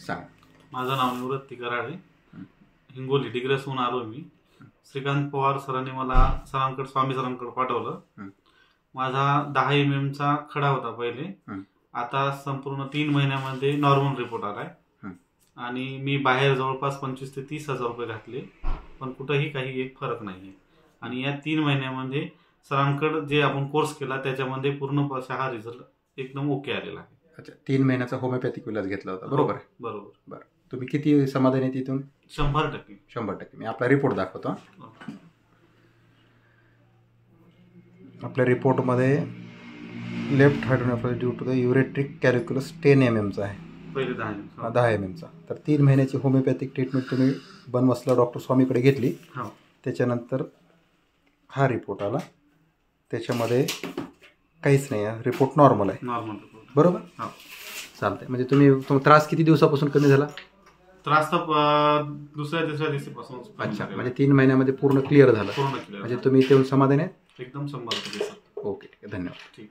सांग. माझं नाव निवृत्ती कराळे, हिंगोली डिग्रसहून आलो मी. श्रीकांत पवार सरांनी मला स्वामी सरांकडे पाठवलं. माझा 10 mm चा खडा होता पहिले. आता संपूर्ण 3 महिन्यामध्ये नॉर्मल रिपोर्ट आलाय आणि मी बाहेर जवळपास 25,000 ते 30,000 रुपये घातले, पण कुठेही काही एक फरक नाहीये. आणि या 3 महिन्यामध्ये सरांकडे जे आपण कोर्स केला त्याच्यामध्ये पूर्ण हा रिझल्ट एकदम ओके आलेला आहे. अच्छा, 3 महिन्याचा होमिओपॅथिक इलाज घेतला होता, बरोबर आहे? बरोबर. बरं, तुम्ही किती समाधानी आहे तिथून? 100%. 100%. मी आपला रिपोर्ट दाखवतो. आपल्या रिपोर्टमध्ये left hydronephrosis due to the ureteric calculus 10 mm चा आहे, पहिले 10 mm चा. तर 3 महिन्याची होमिओपॅथिक ट्रीटमेंट तुम्ही बनवसला डॉक्टर स्वामीकडे घेतली. त्याच्यानंतर हा रिपोर्ट आला, त्याच्यामध्ये काहीच नाही आहे, रिपोर्ट नॉर्मल आहे. नॉर्मल, बरोबर. चालतंय. म्हणजे तुम्ही त्रास किती दिवसापासून कमी झाला? त्रास तर दुसऱ्या तिसऱ्या दिवसापासून. अच्छा, म्हणजे 3 महिन्यामध्ये पूर्ण क्लिअर झालं. पूर्ण क्लिअर. म्हणजे तुम्ही तेवढं समाधानी आहे? एकदम 100%. ओके, धन्यवाद. ठीक.